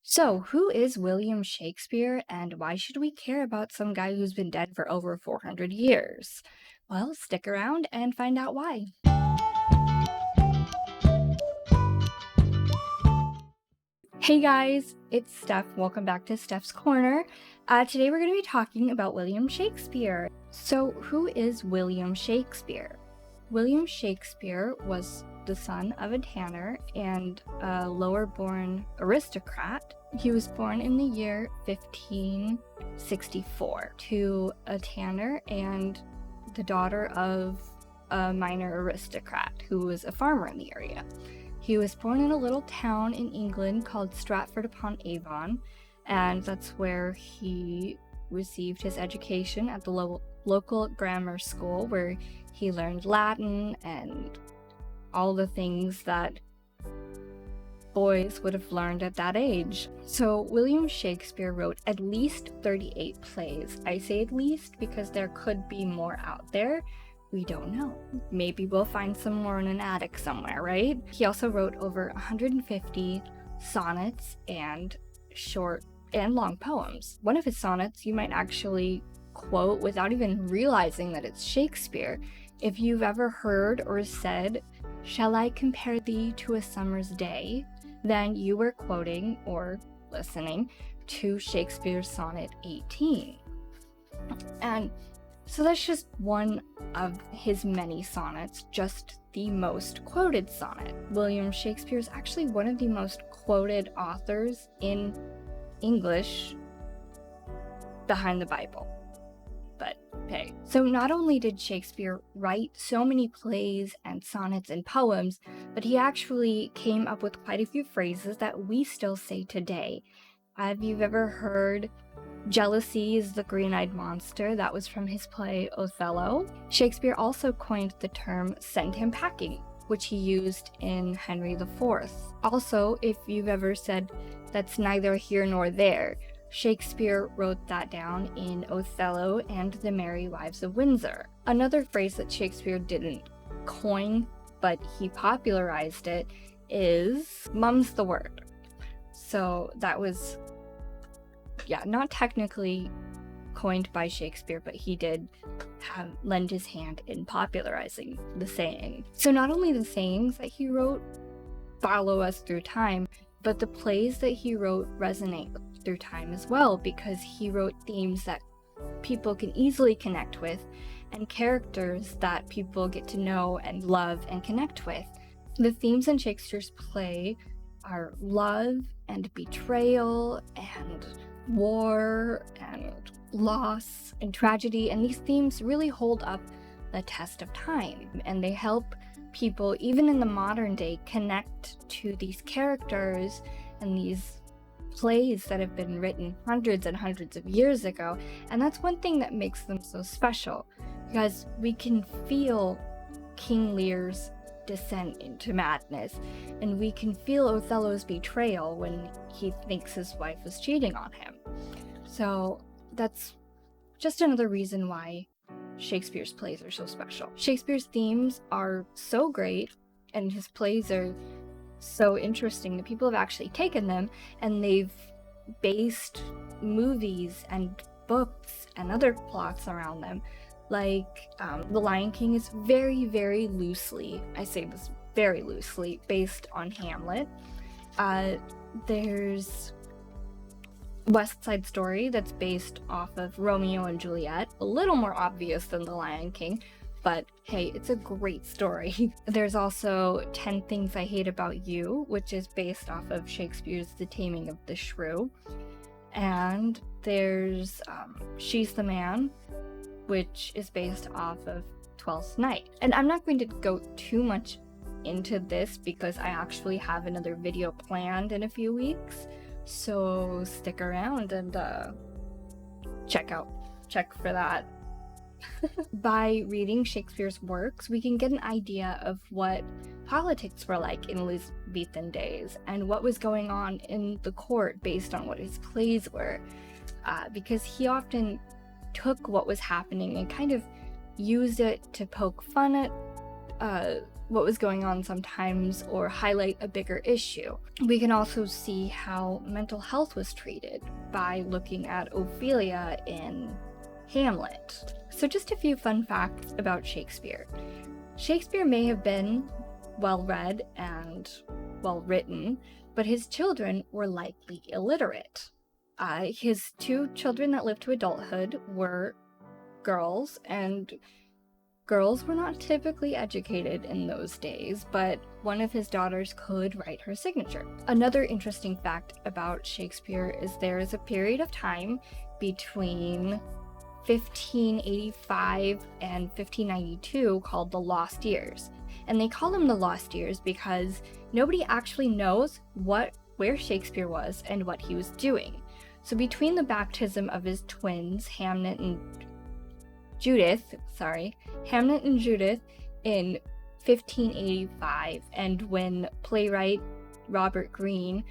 So, who is William Shakespeare and why should we care about some guy who's been dead for over 400 years? Well, stick around and find out why. Hey guys, it's Steph. Welcome back to Steph's Corner. Today we're going to be talking about William Shakespeare. So, who is William Shakespeare? William Shakespeare was the son of a tanner and a lower-born aristocrat. He was born in the year 1564 to a tanner and the daughter of a minor aristocrat who was a farmer in the area. He was born in a little town in England called Stratford-upon-Avon, and that's where he received his education at the local grammar school, where he learned Latin and all the things that boys would have learned at that age. So William Shakespeare wrote at least 38 plays. I say at least because there could be more out there. We don't know. Maybe we'll find some more in an attic somewhere, right? He also wrote over 150 sonnets and short and long poems. One of his sonnets you might actually quote without even realizing that it's Shakespeare. If you've ever heard or said, "Shall I compare thee to a summer's day?" then you were quoting or listening to Shakespeare's sonnet 18. And so that's just one of his many sonnets, just the most quoted sonnet. William Shakespeare is actually one of the most quoted authors in English behind the Bible. But hey, so not only did Shakespeare write so many plays and sonnets and poems, but he actually came up with quite a few phrases that we still say today. Have you ever heard "Jealousy is the green-eyed monster"? That was from his play Othello. Shakespeare also coined the term "send him packing," which he used in Henry IV. Also, if you've ever said "that's neither here nor there," Shakespeare wrote that down in Othello and the Merry Wives of Windsor. Another phrase that Shakespeare didn't coin, but he popularized it, is "mum's the word." So that was, not technically coined by Shakespeare, but he did lend his hand in popularizing the saying. So not only the sayings that he wrote follow us through time, but the plays that he wrote resonate through time as well, because he wrote themes that people can easily connect with and characters that people get to know and love and connect with. The themes in Shakespeare's play are love and betrayal and war and loss and tragedy, and these themes really hold up the test of time, and they help people, even in the modern day, connect to these characters and these plays that have been written hundreds and hundreds of years ago. And that's one thing that makes them so special, because we can feel King Lear's descent into madness, and we can feel Othello's betrayal when he thinks his wife is cheating on him. So that's just another reason why Shakespeare's plays are so special. Shakespeare's themes are so great, and his plays are so interesting that people have actually taken them and they've based movies and books and other plots around them. Like The Lion King is very, very loosely, I say this very loosely, based on Hamlet. There's West Side Story that's based off of Romeo and Juliet, a little more obvious than The Lion King, but hey, it's a great story. There's also 10 Things I Hate About You, which is based off of Shakespeare's The Taming of the Shrew. And there's She's the Man, which is based off of Twelfth Night. And I'm not going to go too much into this because I actually have another video planned in a few weeks. So stick around and check for that. By reading Shakespeare's works, we can get an idea of what politics were like in Elizabethan days and what was going on in the court based on what his plays were, because he often took what was happening and kind of used it to poke fun at what was going on sometimes or highlight a bigger issue. We can also see how mental health was treated by looking at Ophelia in Hamlet. So just a few fun facts about Shakespeare. Shakespeare may have been well-read and well-written, but his children were likely illiterate. His 2 children that lived to adulthood were girls, and girls were not typically educated in those days, but one of his daughters could write her signature. Another interesting fact about Shakespeare is there is a period of time between 1585 and 1592 called the Lost Years. And they call them the Lost Years because nobody actually knows where Shakespeare was and what he was doing. So between the baptism of his twins, Hamnet and Judith in 1585, and when playwright Robert Greene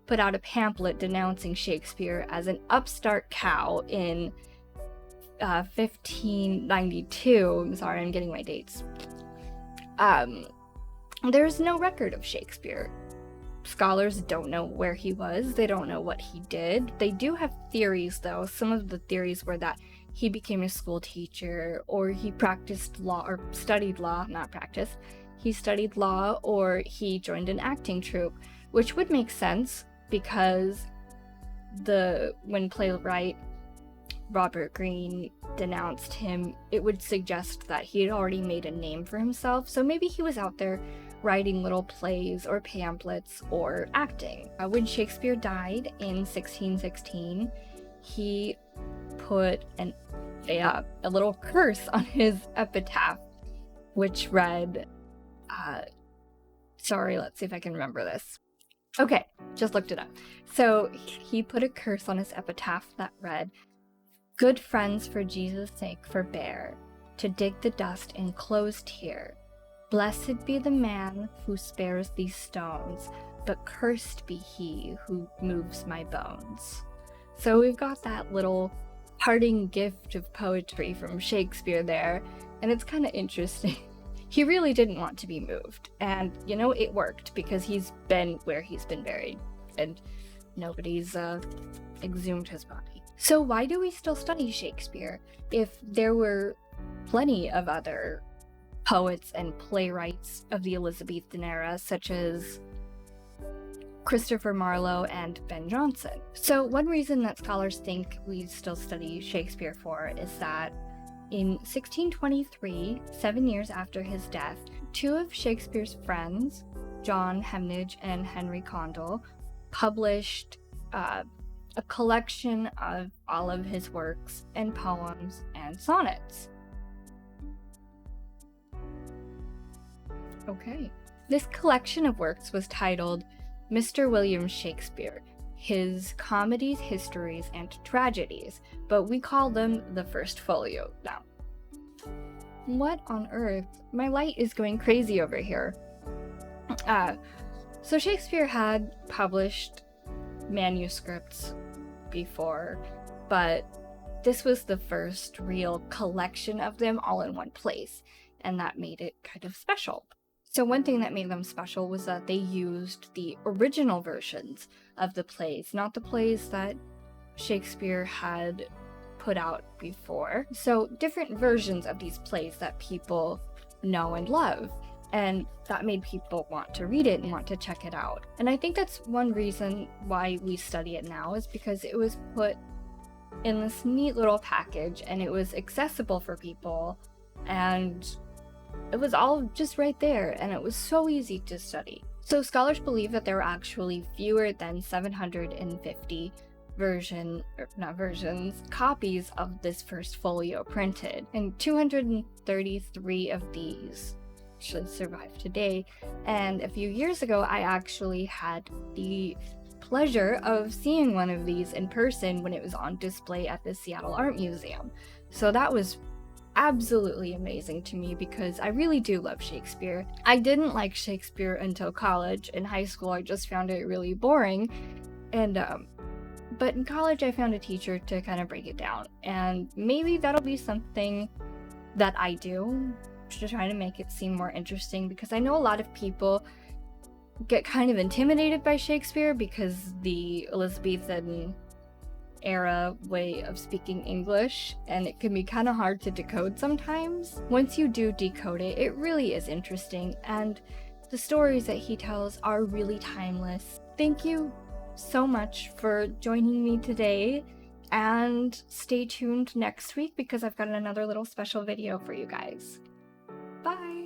put out a pamphlet denouncing Shakespeare as an upstart cow in 1592, I'm sorry, I'm getting my dates. There's no record of Shakespeare. Scholars don't know where he was, they don't know what he did. They do have theories though. Some of the theories were that he became a school teacher, or he practiced law, or studied law, not practiced. He studied law, or he joined an acting troupe, which would make sense because when playwright Robert Greene denounced him, it would suggest that he had already made a name for himself, so maybe he was out there writing little plays or pamphlets or acting. When Shakespeare died in 1616, he put a little curse on his epitaph, which read, let's see if I can remember this. Okay, just looked it up. So he put a curse on his epitaph that read, "Good friends for Jesus' sake forbear to dig the dust enclosed here. Blessed be the man who spares these stones, but cursed be he who moves my bones." So we've got that little parting gift of poetry from Shakespeare there, and it's kind of interesting. He really didn't want to be moved, and it worked because he's been where he's been buried, and nobody's exhumed his body. So why do we still study Shakespeare if there were plenty of other poets and playwrights of the Elizabethan era, such as Christopher Marlowe and Ben Jonson? So one reason that scholars think we still study Shakespeare for is that in 1623, 7 years after his death, 2 of Shakespeare's friends, John Hemnage and Henry Condell, published a collection of all of his works and poems and sonnets. Okay. This collection of works was titled Mr. William Shakespeare, His Comedies, Histories, and Tragedies, but we call them the First Folio now. What on earth? My light is going crazy over here. So Shakespeare had published manuscripts before, but this was the first real collection of them all in one place, and that made it kind of special. So one thing that made them special was that they used the original versions of the plays, not the plays that Shakespeare had put out before. So different versions of these plays that people know and love. And that made people want to read it and want to check it out. And I think that's one reason why we study it now, is because it was put in this neat little package and it was accessible for people, and it was all just right there, and it was so easy to study. So scholars believe that there were actually fewer than 750 copies of this first folio printed, and 233 of these actually survive today. And a few years ago, I actually had the pleasure of seeing one of these in person when it was on display at the Seattle Art Museum. So that was absolutely amazing to me because I really do love Shakespeare. I didn't like Shakespeare until college. In high school, I just found it really boring. But in college, I found a teacher to kind of break it down. And maybe that'll be something that I do to try to make it seem more interesting, because I know a lot of people get kind of intimidated by Shakespeare because the Elizabethan era way of speaking English, and it can be kind of hard to decode sometimes. Once you do decode it, it really is interesting, and the stories that he tells are really timeless. Thank you so much for joining me today, and stay tuned next week because I've got another little special video for you guys. Bye!